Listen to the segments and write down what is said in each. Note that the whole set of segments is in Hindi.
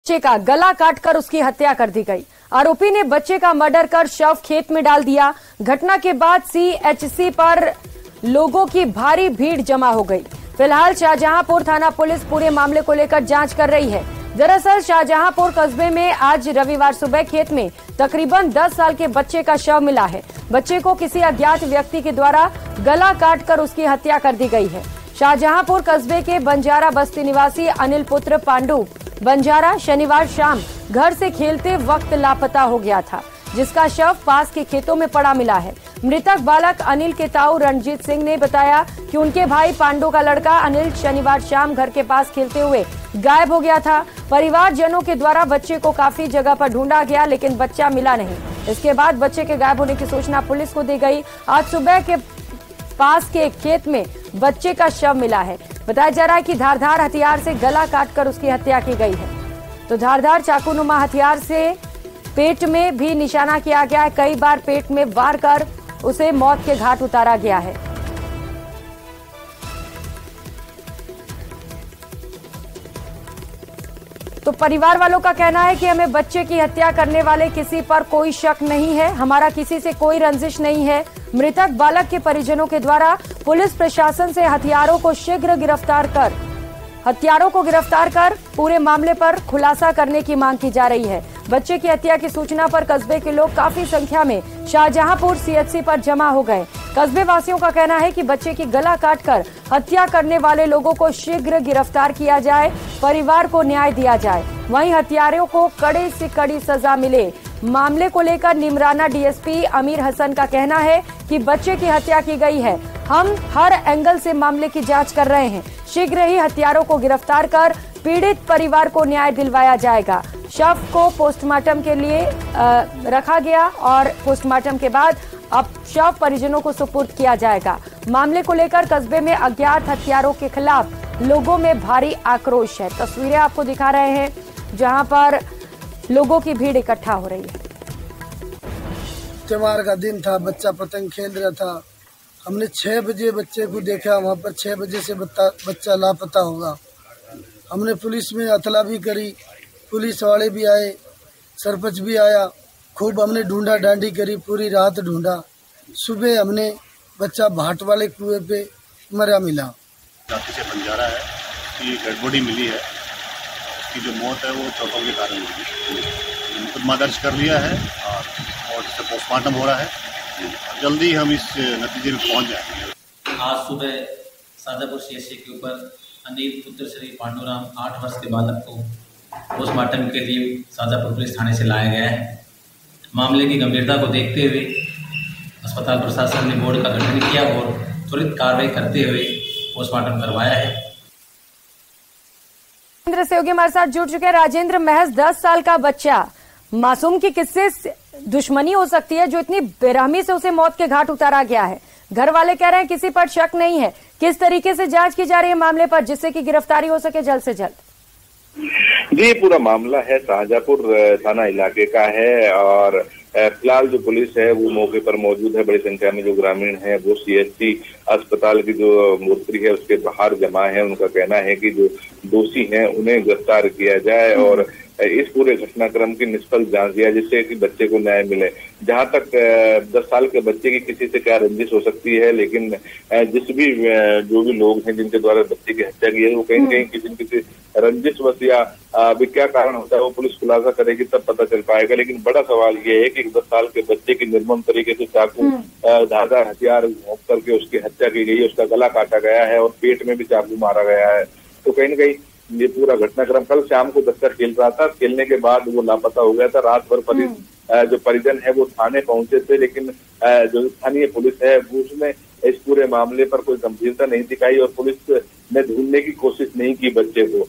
बच्चे का गला काटकर उसकी हत्या कर दी गई। आरोपी ने बच्चे का मर्डर कर शव खेत में डाल दिया। घटना के बाद सीएचसी पर लोगों की भारी भीड़ जमा हो गई। फिलहाल शाहजहांपुर थाना पुलिस पूरे मामले को लेकर जांच कर रही है। दरअसल शाहजहांपुर कस्बे में आज रविवार सुबह खेत में तकरीबन 10 साल के बच्चे का शव मिला है। बच्चे को किसी अज्ञात व्यक्ति के द्वारा गला काटकर उसकी हत्या कर दी गई है। शाहजहांपुर कस्बे के बंजारा बस्ती निवासी अनिल पुत्र पांडु बंजारा शनिवार शाम घर से खेलते वक्त लापता हो गया था, जिसका शव पास के खेतों में पड़ा मिला है। मृतक बालक अनिल के ताऊ रणजीत सिंह ने बताया कि उनके भाई पांडु का लड़का अनिल शनिवार शाम घर के पास खेलते हुए गायब हो गया था। परिवारजनों के द्वारा बच्चे को काफी जगह पर ढूंढा गया, लेकिन बच्चा मिला नहीं। इसके बाद बच्चे के गायब होने की सूचना पुलिस को दी गई। आज सुबह के पास के खेत में बच्चे का शव मिला है। बताया जा रहा है कि धारदार हथियार से गला काटकर उसकी हत्या की गई है। तो धारदार चाकूनुमा हथियार से पेट में भी निशाना किया गया है। कई बार पेट में वार कर उसे मौत के घाट उतारा गया है। तो परिवार वालों का कहना है कि हमें बच्चे की हत्या करने वाले किसी पर कोई शक नहीं है, हमारा किसी से कोई रंजिश नहीं है। मृतक बालक के परिजनों के द्वारा पुलिस प्रशासन से हथियारों को गिरफ्तार कर पूरे मामले पर खुलासा करने की मांग की जा रही है। बच्चे की हत्या की सूचना पर कस्बे के लोग काफी संख्या में शाहजहांपुर सीएचसी पर जमा हो गए। कस्बे वासियों का कहना है कि बच्चे की गला काटकर हत्या करने वाले लोगों को शीघ्र गिरफ्तार किया जाए, परिवार को न्याय दिया जाए। वहीं हत्यारों को कड़े से कड़ी सजा मिले। मामले को लेकर निमराना डीएसपी अमीर हसन का कहना है कि बच्चे की हत्या की गई है, हम हर एंगल से मामले की जांच कर रहे हैं। शीघ्र ही हत्यारों को गिरफ्तार कर पीड़ित परिवार को न्याय दिलवाया जाएगा। शव को पोस्टमार्टम के लिए रखा गया और पोस्टमार्टम के बाद अब शव परिजनों को सुपुर्द किया जाएगा। मामले को लेकर कस्बे में अज्ञात हथियारों के खिलाफ लोगों में भारी आक्रोश है। तस्वीरें आपको दिखा रहे हैं जहां पर लोगों की भीड़ इकट्ठा हो रही है। त्योहार का दिन था, बच्चा पतंग खेल रहा था। हमने 6 बजे बच्चे को देखा, वहाँ पर 6 बजे से बच्चा लापता होगा। हमने पुलिस में अतला भी करी, पुलिस वाले भी आए, सरपंच भी आया, खूब हमने ढूंढा डांडी करी, पूरी रात ढूंढा। सुबह हमने बच्चा भाट वाले कुएं पे मरा मिला। रात्रि से बंजारा है कि डेड बॉडी मिली है, उसकी जो मौत है वो चोटों के कारण हुई। मुकदमा दर्ज कर लिया है और इससे पोस्टमार्टम हो रहा है। जल्दी हम इस नतीजे में पहुंच जाएंगे। आज सुबह शाहजहांपुर सीएचसी के ऊपर अनिल पुत्र श्री पांडुराम 8 वर्ष के बालक को पोस्टमार्टम के लिए शाहजहांपुर पुलिस थाने से लाया गया है। मामले की गंभीरता को देखते हुए अस्पताल प्रशासन ने बोर्ड का गठन किया और त्वरित कार्रवाई करते हुए पोस्टमार्टम करवाया है। राजेंद्र सहयोगी हमारे साथ जुड़ चुके हैं। राजेंद्र, महज 10 साल का बच्चा, मासूम की किससे दुश्मनी हो सकती है जो इतनी बेरहमी से उसे मौत के घाट उतारा गया है? घर वाले कह रहे हैं किसी पर शक नहीं है। किस तरीके से जांच की जा रही है मामले पर जिससे कि गिरफ्तारी हो सके जल्द से जल्द? जी, पूरा मामला है शाहजहांपुर थाना इलाके का है और फिलहाल जो पुलिस है वो मौके पर मौजूद है। बड़ी संख्या में जो ग्रामीण है वो सीएचसी अस्पताल की जो मूर्ति है उसके बाहर जमा है। उनका कहना है कि जो दोषी हैं उन्हें गिरफ्तार किया जाए और इस पूरे घटनाक्रम की निष्फल जांच किया जिससे कि बच्चे को न्याय मिले। जहां तक 10 साल के बच्चे की किसी से क्या रंजिश हो सकती है, लेकिन जो भी लोग हैं जिनके द्वारा बच्चे की हत्या की है वो कहीं न कहीं किसी न किसी रंजिशवश या अभी क्या कारण होता है वो पुलिस खुलासा करेगी तब पता चल पाएगा। लेकिन बड़ा सवाल ये है कि 10 साल के बच्चे की निर्मम तरीके से चाकू धारदार हथियार घोंप करके उसकी हत्या की गई है, उसका गला काटा गया है और पेट में भी चाकू मारा गया है। तो कहीं न कहीं ये पूरा घटनाक्रम, कल शाम को बच्चा खेल रहा था, खेलने के बाद वो लापता हो गया था। रात भर जो परिजन है वो थाने पहुंचे थे, लेकिन जो स्थानीय पुलिस है उसने इस पूरे मामले पर कोई गंभीरता नहीं दिखाई और पुलिस ने ढूंढने की कोशिश नहीं की बच्चे को।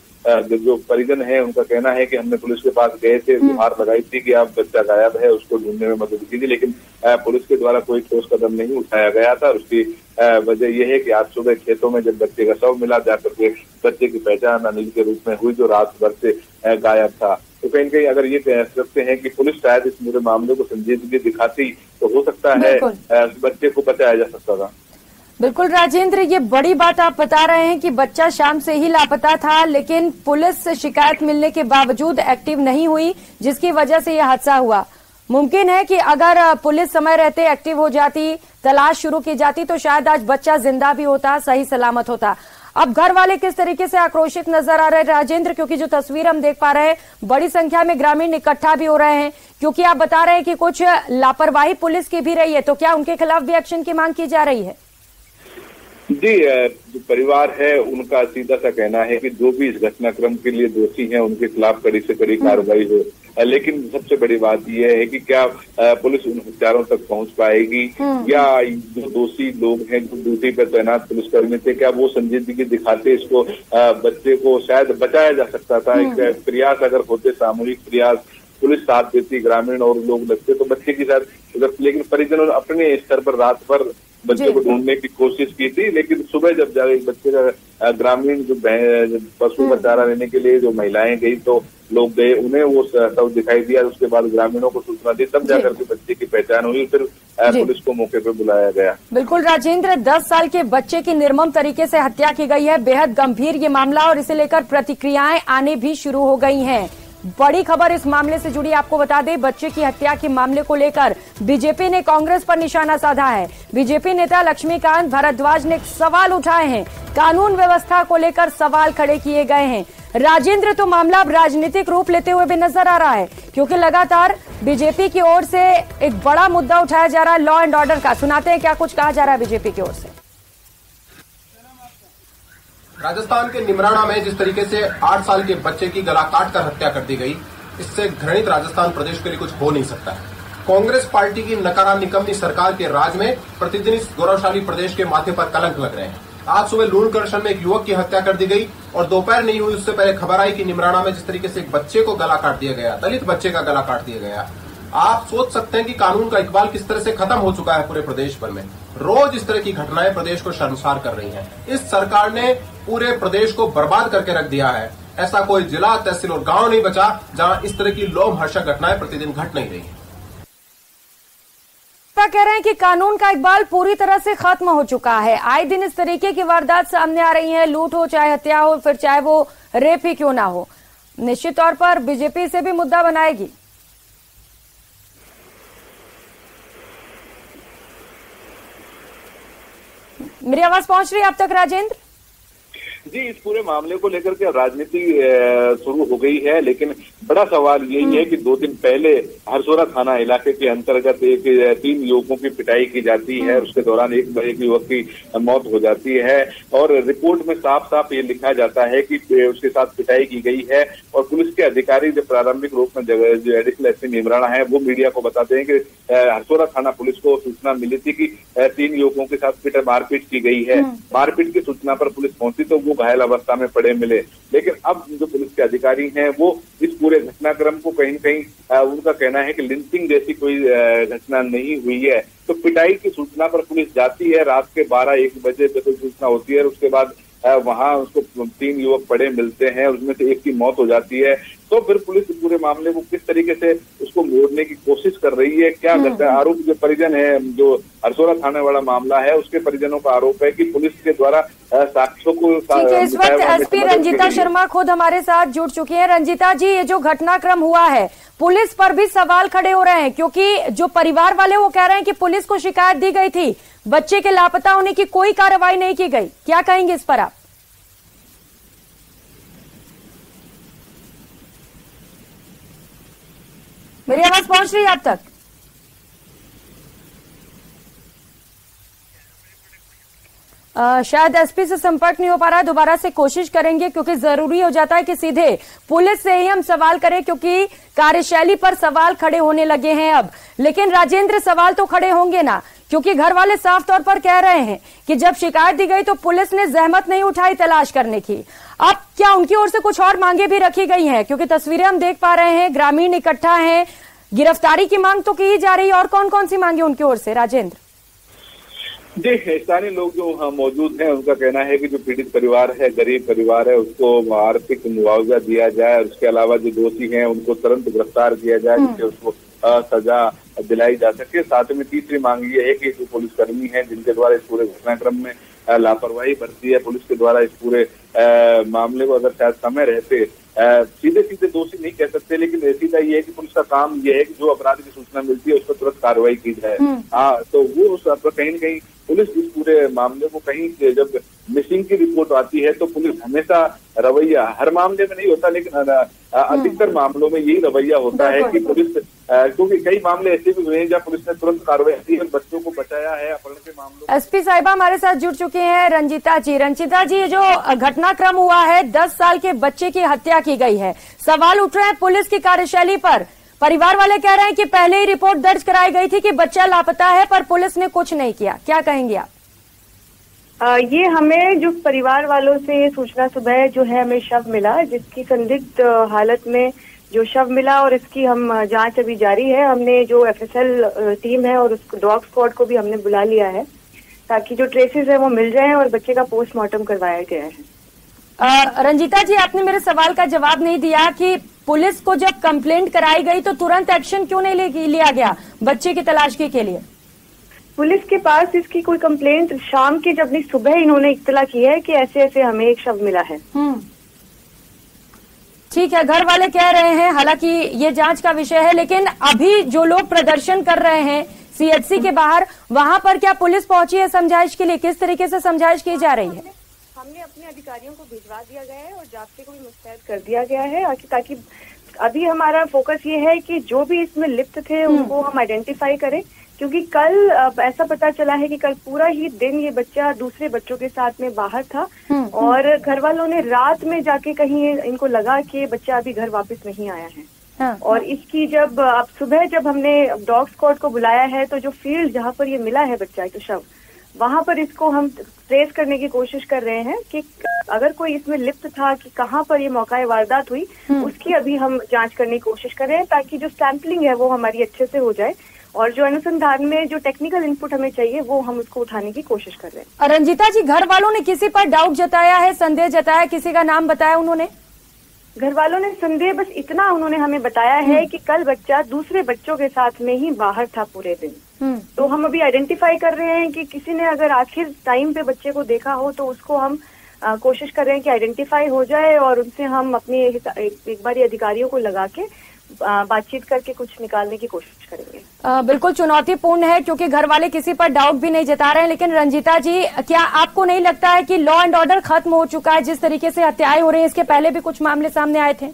जो परिजन है उनका कहना है कि हमने पुलिस के पास गए थे, गुहार लगाई थी कि आप बच्चा गायब है, उसको ढूंढने में मदद की थी, लेकिन पुलिस के द्वारा कोई ठोस कदम नहीं उठाया गया था। उसकी वजह यह है कि आज सुबह खेतों में जब बच्चे का शव मिला जाकर के बच्चे की पहचान अनिल के रूप में हुई जो रात भर से गायब था। तो कहीं कहीं अगर ये कह सकते हैं कि पुलिस शायद इस पूरे मामले को संजीदगी दिखाती तो हो सकता है बच्चे को बचाया जा सकता था। बिल्कुल राजेंद्र, ये बड़ी बात आप बता रहे हैं कि बच्चा शाम से ही लापता था, लेकिन पुलिस से शिकायत मिलने के बावजूद एक्टिव नहीं हुई, जिसकी वजह से यह हादसा हुआ। मुमकिन है कि अगर पुलिस समय रहते एक्टिव हो जाती, तलाश शुरू की जाती, तो शायद आज बच्चा जिंदा भी होता, सही सलामत होता। अब घर वाले किस तरीके से आक्रोशित नजर आ रहे हैं राजेंद्र, क्योंकि जो तस्वीर हम देख पा रहे हैं, बड़ी संख्या में ग्रामीण इकट्ठा भी हो रहे हैं, क्योंकि आप बता रहे हैं कि कुछ लापरवाही पुलिस की भी रही है, तो क्या उनके खिलाफ भी एक्शन की मांग की जा रही है? जी, जो परिवार है उनका सीधा सा कहना है कि जो भी इस घटनाक्रम के लिए दोषी हैं उनके खिलाफ कड़ी से कड़ी कार्रवाई हो। लेकिन सबसे बड़ी बात यह है कि क्या पुलिस उन हत्यारों तक पहुंच पाएगी, या जो दोषी लोग हैं जो ड्यूटी पर तैनात पुलिसकर्मी थे, क्या वो संजीदगी दिखाते इसको बच्चे को शायद बचाया जा सकता था। एक प्रयास अगर होते, सामूहिक प्रयास, पुलिस साथ देती, ग्रामीण और लोग लगते तो बच्चे के साथ, लेकिन परिजनों ने अपने स्तर पर रात भर बच्चे को ढूंढने की कोशिश की थी। लेकिन सुबह जब जाके बच्चे का ग्रामीण जो पशु का चारा लेने के लिए जो महिलाएं गई, तो लोग गए, उन्हें वो सब दिखाई दिया। उसके बाद ग्रामीणों को सूचना दी, तब जाकर के बच्चे की पहचान हुई, फिर पुलिस को मौके पर बुलाया गया। बिल्कुल राजेंद्र, 10 साल के बच्चे की निर्मम तरीके से हत्या की गई है। बेहद गंभीर ये मामला, और इसे लेकर प्रतिक्रियाएं आने भी शुरू हो गई हैं। बड़ी खबर इस मामले से जुड़ी आपको बता दें, बच्चे की हत्या के मामले को लेकर बीजेपी ने कांग्रेस पर निशाना साधा है। बीजेपी नेता लक्ष्मीकांत भारद्वाज ने सवाल उठाए हैं, कानून व्यवस्था को लेकर सवाल खड़े किए गए हैं। राजेंद्र, तो मामला अब राजनीतिक रूप लेते हुए भी नजर आ रहा है, क्योंकि लगातार बीजेपी की ओर से एक बड़ा मुद्दा उठाया जा रहा है, लॉ एंड ऑर्डर का। सुनाते हैं क्या कुछ कहा जा रहा है बीजेपी की ओर से। राजस्थान के निमराना में जिस तरीके से 8 साल के बच्चे की गला काटकर हत्या कर दी गई, इससे घृणित राजस्थान प्रदेश के लिए कुछ हो नहीं सकता है। कांग्रेस पार्टी की नकारा निकम्मी सरकार के राज में प्रतिदिन इस गौरवशाली प्रदेश के माथे पर कलंक लग रहे हैं। आज सुबह लूणकरशन में एक युवक की हत्या कर दी गई, और दोपहर नहीं हुई उससे पहले खबर आई कि निमराना में जिस तरीके से एक बच्चे को गला काट दिया गया, दलित बच्चे का गला काट दिया गया। आप सोच सकते हैं कि कानून का इकबाल किस तरह से खत्म हो चुका है पूरे प्रदेश भर में। रोज इस तरह की घटनाएं प्रदेश को शर्मसार कर रही हैं। इस सरकार ने पूरे प्रदेश को बर्बाद करके रख दिया है। ऐसा कोई जिला, तहसील और गांव नहीं बचा जहां इस तरह की लोमहर्षक घटनाएं प्रतिदिन घट नहीं रही है। कह रहे हैं कि कानून का इकबाल पूरी तरह से खत्म हो चुका है। आए दिन इस तरीके की वारदात सामने आ रही है, लूट हो, चाहे हत्या हो, फिर चाहे वो रेप ही क्यों ना हो। निश्चित तौर पर बीजेपी से भी मुद्दा बनाएगी। मेरी आवाज पहुंच रही है आप तक राजेंद्र? जी, इस पूरे मामले को लेकर के राजनीति शुरू हो गई है, लेकिन बड़ा सवाल यही है कि 2 दिन पहले हरसोरा थाना इलाके के अंतर्गत 3 युवकों की पिटाई की जाती है। उसके दौरान एक युवक की मौत हो जाती है, और रिपोर्ट में साफ साफ ये लिखा जाता है कि उसके साथ पिटाई की गई है। और पुलिस के अधिकारी जो प्रारंभिक रूप में जो एडिशनल एसपी निमराना है, वो मीडिया को बताते हैं कि हरसोरा थाना पुलिस को सूचना मिली थी कि 3 युवकों के साथ मारपीट की गई है। मारपीट की सूचना पर पुलिस पहुंची तो वो घायल अवस्था में पड़े मिले। लेकिन अब जो पुलिस के अधिकारी हैं वो इस पूरे घटनाक्रम को कहीं न कहीं उनका कहना है कि लिंचिंग जैसी कोई घटना नहीं हुई है। तो पिटाई की सूचना पर पुलिस जाती है, रात के 12-1 बजे पे कोई सूचना होती है। उसके बाद वहां उसको 3 युवक पड़े मिलते हैं, उसमें से एक की मौत हो जाती है। तो फिर पुलिस पूरे मामले को किस तरीके से उसको मोड़ने की कोशिश कर रही है, क्या करता है। आरोप जो परिजन है, जो हरसोरा थाने वाला मामला है, उसके परिजनों का आरोप है कि पुलिस के द्वारा साक्ष्यों को इस वक्त एसपी रंजीता शर्मा खुद हमारे साथ जुड़ चुकी है। रंजीता जी, ये जो घटनाक्रम हुआ है, पुलिस पर भी सवाल खड़े हो रहे हैं, क्योंकि जो परिवार वाले वो कह रहे हैं कि पुलिस को शिकायत दी गई थी, बच्चे के लापता होने की कोई कार्रवाई नहीं की गई। क्या कहेंगे इस पर आप? मेरी आवाज पहुंच रही है आप तक? शायद एसपी से संपर्क नहीं हो पा रहा है, दोबारा से कोशिश करेंगे, क्योंकि जरूरी हो जाता है कि सीधे पुलिस से ही हम सवाल करें, क्योंकि कार्यशैली पर सवाल खड़े होने लगे हैं अब। लेकिन राजेंद्र, सवाल तो खड़े होंगे ना, क्योंकि घर वाले साफ तौर पर कह रहे हैं कि जब शिकायत दी गई तो पुलिस ने जहमत नहीं उठाई तलाश करने की। अब क्या उनकी ओर से कुछ और मांगे भी रखी गई हैं? क्योंकि तस्वीरें हम देख पा रहे हैं, ग्रामीण इकट्ठा हैं, गिरफ्तारी की मांग तो की ही जा रही है, और कौन कौन सी मांगे उनकी ओर से राजेंद्र? जी, स्थानीय लोग जो मौजूद हैं उनका कहना है कि जो पीड़ित परिवार है, गरीब परिवार है, उसको आर्थिक मुआवजा दिया जाए। उसके अलावा जो दोषी हैं उनको तुरंत गिरफ्तार किया जाए, जिससे उसको सजा दिलाई जा सके। साथ में तीसरी मांग ये है कि जो पुलिसकर्मी है जिनके द्वारा इस पूरे घटनाक्रम में लापरवाही बरती है पुलिस के द्वारा, इस पूरे मामले को अगर शायद समय रहते सीधे सीधे दोषी नहीं कह सकते, लेकिन सीधा ये है कि पुलिस का काम ये है कि जो अपराध की सूचना मिलती है उस पर तुरंत कार्रवाई की जाए। तो वो उस कहीं न कहीं पुलिस इस पूरे मामले को कहीं जब मिसिंग की रिपोर्ट आती है तो पुलिस हमेशा रवैया, हर मामले में नहीं होता लेकिन अधिकतर मामलों में यही रवैया होता है कि पुलिस, क्योंकि कई मामले ऐसे भी हुए हैं जहाँ पुलिस ने तुरंत कार्रवाई की है, बच्चों को बचाया है अपहरण के मामलों। एसपी साहिबा हमारे साथ जुड़ चुके हैं रंजीता जी। रंजीता जी, जो घटनाक्रम हुआ है, 10 साल के बच्चे की हत्या की गई है, सवाल उठ रहे हैं पुलिस की कार्यशैली पर। परिवार वाले कह रहे हैं कि पहले ही रिपोर्ट दर्ज कराई गई थी कि बच्चा लापता है, पर पुलिस ने कुछ नहीं किया, क्या कहेंगे आप? ये हमें जो परिवार वालों से सूचना सुबह जो है हमें शव मिला, जिसकी संदिग्ध हालत में जो शव मिला, और इसकी हम जांच अभी जारी है। हमने जो एफएसएल टीम है और उसको डॉग स्क्वाड को भी हमने बुला लिया है ताकि जो ट्रेसेस है वो मिल जाएं और बच्चे का पोस्टमार्टम करवाया गया है। रंजीता जी, आपने मेरे सवाल का जवाब नहीं दिया कि पुलिस को जब कंप्लेंट कराई गई तो तुरंत एक्शन क्यों नहीं लिया गया बच्चे की तलाशी के लिए? पुलिस के पास इसकी कोई कंप्लेंट शाम के जब नहीं सुबह इन्होंने इत्तला की है कि ऐसे ऐसे हमें एक शव मिला है। ठीक है, घर वाले कह रहे हैं, हालांकि ये जांच का विषय है, लेकिन अभी जो लोग प्रदर्शन कर रहे हैं सीएचसी के बाहर, वहां पर क्या पुलिस पहुंची है समझाइश के लिए? किस तरीके से समझाइश की जा रही है? हमने अपने अधिकारियों को भिजवा दिया गया है और जाब्ते को भी मुस्तैद कर दिया गया है ताकि अभी हमारा फोकस ये है कि जो भी इसमें लिप्त थे उनको हम आइडेंटिफाई करें, क्योंकि कल ऐसा पता चला है कि कल पूरा ही दिन ये बच्चा दूसरे बच्चों के साथ में बाहर था और घर वालों ने रात में जाके कहीं इनको लगा कि बच्चा अभी घर वापस नहीं आया है। और इसकी जब अब सुबह जब हमने डॉग स्क्वाड को बुलाया है तो जो फील्ड जहाँ पर ये मिला है बच्चा तो शव, वहां पर इसको हम ट्रेस करने की कोशिश कर रहे हैं कि अगर कोई इसमें लिप्त था कि कहाँ पर ये मौका वारदात हुई, उसकी अभी हम जांच करने की कोशिश कर रहे हैं ताकि जो सैंपलिंग है वो हमारी अच्छे से हो जाए और जो अनुसंधान में जो टेक्निकल इनपुट हमें चाहिए वो हम उसको उठाने की कोशिश कर रहे हैं। रंजीता जी, घर वालों ने किसी पर डाउट जताया है, संदेह जताया, किसी का नाम बताया उन्होंने? घर वालों ने संदेह बस इतना उन्होंने हमें बताया है कि कल बच्चा दूसरे बच्चों के साथ में ही बाहर था पूरे दिन। तो हम अभी आइडेंटिफाई कर रहे हैं कि किसी ने अगर आखिर टाइम पे बच्चे को देखा हो तो उसको हम कोशिश कर रहे हैं कि आइडेंटिफाई हो जाए और उनसे हम अपने एक बार अधिकारियों को लगा के बातचीत करके कुछ निकालने की कोशिश करेंगे। बिल्कुल चुनौतीपूर्ण है क्योंकि घर वाले किसी पर डाउट भी नहीं जता रहे हैं, लेकिन रंजीता जी, क्या आपको नहीं लगता है कि लॉ एंड ऑर्डर खत्म हो चुका है? जिस तरीके से हत्याएं हो रही हैं, इसके पहले भी कुछ मामले सामने आए थे।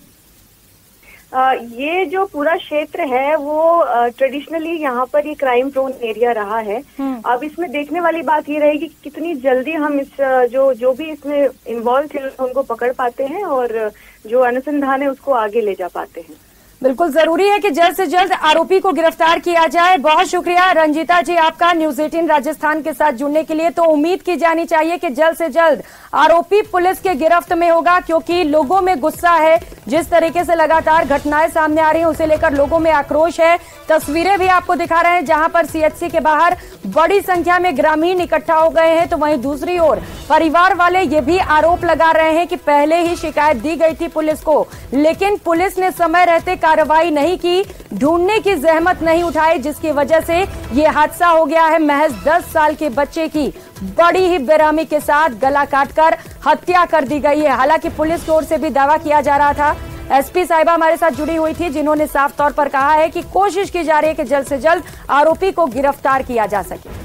ये जो पूरा क्षेत्र है वो ट्रेडिशनली यहाँ पर ये क्राइम प्रोन एरिया रहा है। अब इसमें देखने वाली बात ये रहेगी कि कितनी जल्दी हम इस जो भी इसमें इन्वॉल्व थे उनको पकड़ पाते हैं और जो अनुसंधान है उसको आगे ले जा पाते हैं। बिल्कुल जरूरी है कि जल्द से जल्द आरोपी को गिरफ्तार किया जाए। बहुत शुक्रिया रंजीता जी आपका न्यूज 18 राजस्थान के साथ जुड़ने के लिए। तो उम्मीद की जानी चाहिए कि जल्द से जल्द आरोपी पुलिस के गिरफ्त में होगा, क्योंकि लोगों में गुस्सा है। जिस तरीके से लगातार घटनाएं सामने आ रही हैं उसे लेकर लोगों में आक्रोश है। तस्वीरें भी आपको दिखा रहे हैं जहां पर सीएचसी के बाहर बड़ी संख्या में ग्रामीण इकट्ठा हो गए हैं, तो वहीं दूसरी ओर परिवार वाले ये भी आरोप लगा रहे हैं कि पहले ही शिकायत दी गई थी पुलिस को, लेकिन पुलिस ने समय रहते कार्रवाई नहीं की, ढूंढने की जहमत नहीं उठाई, जिसकी वजह से ये हादसा हो गया है। महज 10 साल के बच्चे की बड़ी ही बेरहमी के साथ गला काटकर हत्या कर दी गई है। हालांकि पुलिस की ओर से भी दावा किया जा रहा था। एसपी साहिबा हमारे साथ जुड़ी हुई थी, जिन्होंने साफ तौर पर कहा है कि कोशिश की जा रही है कि जल्द से जल्द आरोपी को गिरफ्तार किया जा सके।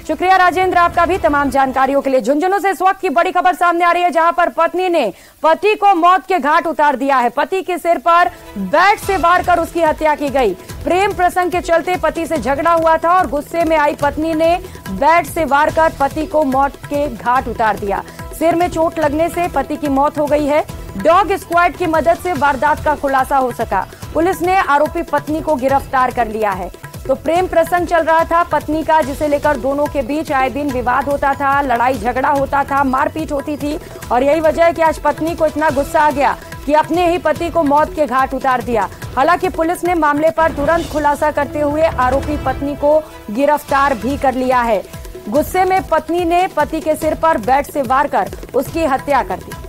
शुक्रिया राजेंद्र आपका भी तमाम जानकारियों के लिए। झुंझुनू से इस वक्त की बड़ी खबर सामने आ रही है, जहां पर पत्नी ने पति को मौत के घाट उतार दिया है। पति के सिर पर बैट से वार कर उसकी हत्या की गई। प्रेम प्रसंग के चलते पति से झगड़ा हुआ था और गुस्से में आई पत्नी ने बैट से वार कर पति को मौत के घाट उतार दिया। सिर में चोट लगने से पति की मौत हो गई है। डॉग स्क्वाड की मदद से वारदात का खुलासा हो सका। पुलिस ने आरोपी पत्नी को गिरफ्तार कर लिया है। तो प्रेम प्रसंग चल रहा था पत्नी का, जिसे लेकर दोनों के बीच आए दिन विवाद होता था, लड़ाई झगड़ा होता था, मारपीट होती थी, और यही वजह है कि आज पत्नी को इतना गुस्सा आ गया कि अपने ही पति को मौत के घाट उतार दिया। हालांकि पुलिस ने मामले पर तुरंत खुलासा करते हुए आरोपी पत्नी को गिरफ्तार भी कर लिया है। गुस्से में पत्नी ने पति के सिर पर बैट से वार कर उसकी हत्या कर दी।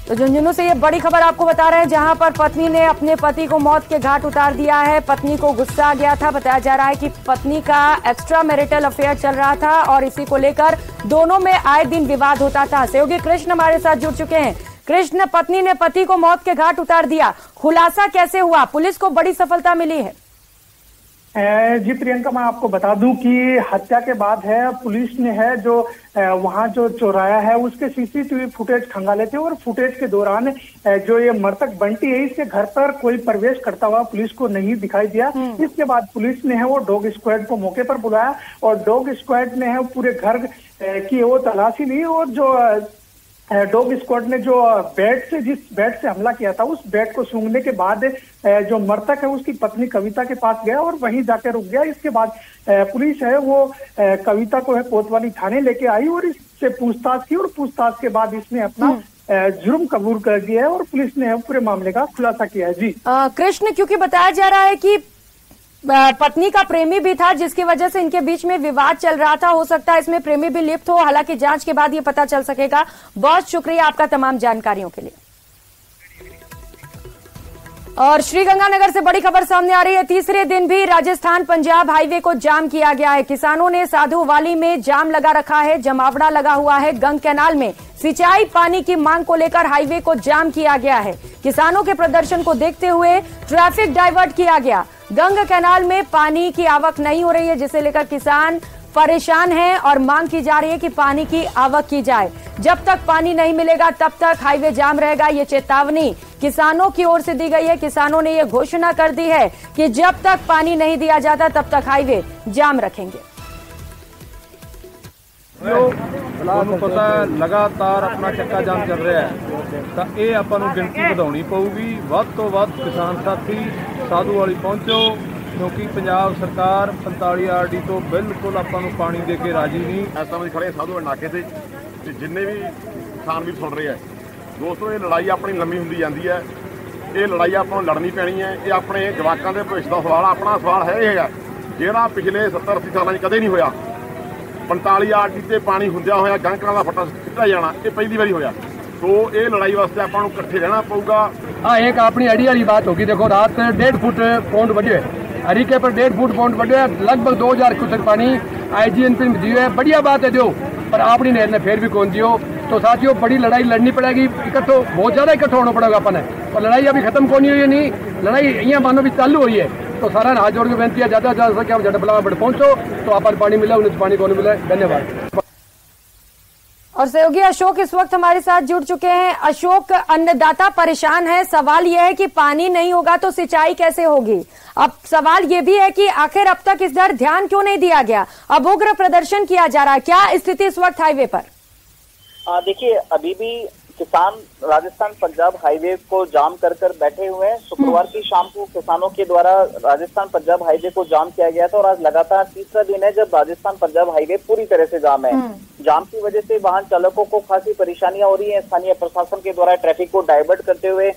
तो झुंझुनू से ये बड़ी खबर आपको बता रहे हैं, जहां पर पत्नी ने अपने पति को मौत के घाट उतार दिया है। पत्नी को गुस्सा आ गया था। बताया जा रहा है कि पत्नी का एक्स्ट्रा मैरिटल अफेयर चल रहा था और इसी को लेकर दोनों में आए दिन विवाद होता था। सहयोगी कृष्ण हमारे साथ जुड़ चुके हैं। कृष्ण, पत्नी ने पति को मौत के घाट उतार दिया, खुलासा कैसे हुआ? पुलिस को बड़ी सफलता मिली है। जी प्रियंका, मैं आपको बता दूं कि हत्या के बाद है पुलिस ने है जो वहां जो चौराया है उसके सीसीटीवी फुटेज खंगाले थे और फुटेज के दौरान जो ये मृतक बंटी है इसके घर पर कोई प्रवेश करता हुआ पुलिस को नहीं दिखाई दिया। इसके बाद पुलिस ने है वो डॉग स्क्वाड को मौके पर बुलाया और डॉग स्क्वाड ने है पूरे घर की वो तलाशी ली और जो डॉग स्क्वाड ने जो जिस बेड से हमला किया था उस बेड को सूंघने के बाद जो मृतक है उसकी पत्नी कविता के पास गया और वहीं जाकर रुक गया। इसके बाद पुलिस है वो कविता को है कोतवाली थाने लेके आई और इससे पूछताछ की और पूछताछ के बाद इसने अपना जुर्म कबूल कर दिया है और पुलिस ने पूरे मामले का खुलासा किया है। जी कृष्ण, क्योंकि बताया जा रहा है कि पत्नी का प्रेमी भी था जिसकी वजह से इनके बीच में विवाद चल रहा था, हो सकता है इसमें प्रेमी भी लिप्त हो, हालांकि जांच के बाद ये पता चल सकेगा। बहुत शुक्रिया आपका तमाम जानकारियों के लिए। और श्रीगंगानगर से बड़ी खबर सामने आ रही है। तीसरे दिन भी राजस्थान पंजाब हाईवे को जाम किया गया है। किसानों ने साधुवाली में जाम लगा रखा है, जमावड़ा लगा हुआ है। गंग कैनाल में सिंचाई पानी की मांग को लेकर हाईवे को जाम किया गया है। किसानों के प्रदर्शन को देखते हुए ट्रैफिक डाइवर्ट किया गया। गंग कैनाल में पानी की आवक नहीं हो रही है, जिसे लेकर किसान परेशान हैं और मांग की जा रही है कि पानी की आवक की जाए। जब तक पानी नहीं मिलेगा तब तक हाईवे जाम रहेगा, ये चेतावनी किसानों की ओर से दी गई है। किसानों ने ये घोषणा कर दी है कि जब तक पानी नहीं दिया जाता तब तक हाईवे जाम रखेंगे। ਤੁਹਾਨੂੰ ਪਤਾ ਲਗਾਤਾਰ ਆਪਣਾ ਚੱਕਾ ਜਾਮ ਚੱਲ ਰਿਹਾ ਹੈ ਤਾਂ ਇਹ ਆਪਾਂ ਨੂੰ ਗਿਣਤੀ ਵਧਾਉਣੀ ਪਊਗੀ। ਵੱਧ ਤੋਂ ਵੱਧ ਕਿਸਾਨ ਸਾਥੀ ਸਾਧੂਵਾਲੀ ਪਹੁੰਚੋ ਕਿਉਂਕਿ ਪੰਜਾਬ ਸਰਕਾਰ 45 ਆਰਡੀ ਤੋਂ ਬਿਲਕੁਲ ਆਪਾਂ ਨੂੰ ਪਾਣੀ ਦੇ ਕੇ ਰਾਜੀ ਨਹੀਂ। ਇਸ ਸਮੇਂ ਖੜੇ ਸਾਧੂਵਾਲ ਨਾਕੇ ਤੇ ਜਿੰਨੇ ਵੀ ਕਿਸਾਨ ਵੀ ਸੁਣ ਰਹੇ ਆ ਦੋਸਤੋ, ਇਹ ਲੜਾਈ ਆਪਣੀ ਲੰਮੀ ਹੁੰਦੀ ਜਾਂਦੀ ਹੈ। ਇਹ ਲੜਾਈ ਆਪਾਂ ਨੂੰ ਲੜਨੀ ਪੈਣੀ ਹੈ। ਇਹ ਆਪਣੇ ਜਵਾਕਾਂ ਦੇ ਭਵਿੱਖ ਦਾ ਸਵਾਲ, ਆਪਣਾ ਸਵਾਲ ਹੈ ਇਹ ਹੈਗਾ ਜਿਹੜਾ ਪਿਛਲੇ 70-80 ਸਾਲਾਂ 'ਚ ਕਦੇ ਨਹੀਂ ਹੋਇਆ। 45 ਆਰਡੀ ਤੇ ਪਾਣੀ ਹੁੰਦਿਆ ਹੋਇਆ ਗੰਕਾਂ ਦਾ ਫੱਟਾ ਸਿੱਟਿਆ ਜਾਣਾ ਇਹ ਪਹਿਲੀ ਵਾਰੀ ਹੋਇਆ। तो ये लड़ाई वास्ते अपन इकट्ठे रहना पड़ेगा। हाँ, एक अपनी अड़ी वाली बात होगी। देखो रात 1.5 फुट पौंड बढ़े हरीके पर 1.5 फुट पौंड बढ़े, लगभग 2000 क्यूसेक पानी IGNP में दियो है। बढ़िया बात है दियो, पर अपनी नेर ने फिर भी कौन दियो। तो साथियों बड़ी लड़ाई लड़नी पड़ेगी, इकट्ठो बहुत ज्यादा इकट्ठा होना पड़ेगा अपन है। और लड़ाई अभी खत्म कौन हुई है, नहीं लड़ाई यहाँ मानो भी चालू हुई है। तो सारा हाथ जोड़ के बेनती है ज्यादा से ज्यादा सके आप झटपला बड़े पहुंचो तो अपन पानी मिले, उन्हें पानी कौन मिले। धन्यवाद। और सहयोगी अशोक इस वक्त हमारे साथ जुड़ चुके हैं। अशोक, अन्नदाता परेशान है, सवाल यह है कि पानी नहीं होगा तो सिंचाई कैसे होगी। अब सवाल ये भी है कि आखिर अब तक इस पर ध्यान क्यों नहीं दिया गया। अब उग्र प्रदर्शन किया जा रहा है, क्या स्थिति इस वक्त हाईवे पर? देखिए, अभी भी किसान राजस्थान पंजाब हाईवे को जाम कर बैठे हुए हैं। शुक्रवार की शाम को किसानों के द्वारा राजस्थान पंजाब हाईवे को जाम किया गया था और आज लगातार तीसरा दिन है जब राजस्थान पंजाब हाईवे पूरी तरह से जाम है। जाम की वजह से वाहन चालकों को खासी परेशानियां हो रही है। स्थानीय प्रशासन के द्वारा ट्रैफिक को डाइवर्ट करते हुए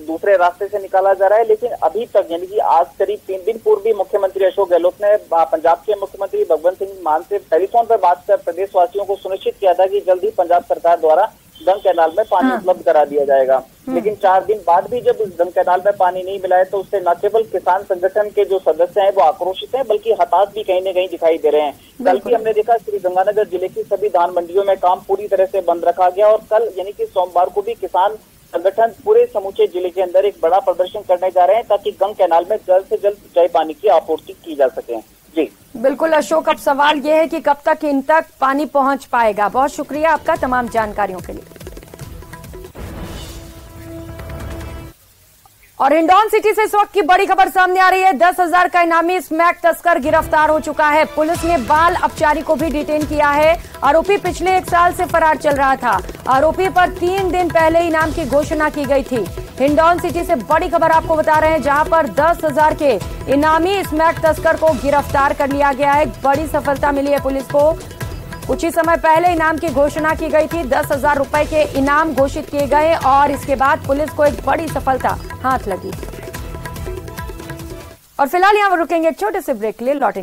दूसरे रास्ते से निकाला जा रहा है। लेकिन अभी तक यानी कि आज करीब 3 दिन पूर्व भी मुख्यमंत्री अशोक गहलोत ने पंजाब के मुख्यमंत्री भगवंत सिंह मान से टेलीफोन पर बात कर प्रदेशवासियों को सुनिश्चित किया था कि जल्द ही पंजाब सरकार द्वारा गंग कैनाल में पानी उपलब्ध करा दिया जाएगा। लेकिन 4 दिन बाद भी जब गंग कैनाल में पानी नहीं मिला है तो उससे न केवल किसान संगठन के जो सदस्य हैं वो आक्रोशित हैं, बल्कि हताश भी कहीं न कहीं दिखाई दे रहे हैं। कल भी हमने देखा श्रीगंगानगर जिले की सभी धान मंडियों में काम पूरी तरह से बंद रखा गया और कल यानी कि सोमवार को भी किसान संगठन पूरे समूचे जिले के अंदर एक बड़ा प्रदर्शन करने जा रहे हैं ताकि गंग कैनाल में जल्द से जल्द सिंचाई पानी की आपूर्ति की जा सके। जी बिल्कुल अशोक, अब सवाल यह है कि कब तक इन तक पानी पहुंच पाएगा। बहुत शुक्रिया आपका तमाम जानकारियों के लिए। और हिंडौन सिटी से इस वक्त की बड़ी खबर सामने आ रही है। 10,000 का इनामी स्मैक तस्कर गिरफ्तार हो चुका है। पुलिस ने बाल अपचारी को भी डिटेन किया है। आरोपी पिछले 1 साल से फरार चल रहा था। आरोपी पर 3 दिन पहले इनाम की घोषणा की गई थी। हिंडौन सिटी से बड़ी खबर आपको बता रहे हैं, जहां पर 10,000 के इनामी स्मैक तस्कर को गिरफ्तार कर लिया गया है। बड़ी सफलता मिली है पुलिस को। कुछ ही समय पहले इनाम की घोषणा की गई थी। 10,000 रुपए के इनाम घोषित किए गए और इसके बाद पुलिस को एक बड़ी सफलता हाथ लगी। और फिलहाल यहां रुकेंगे, एक छोटे से ब्रेक के लिए लौटेंगे।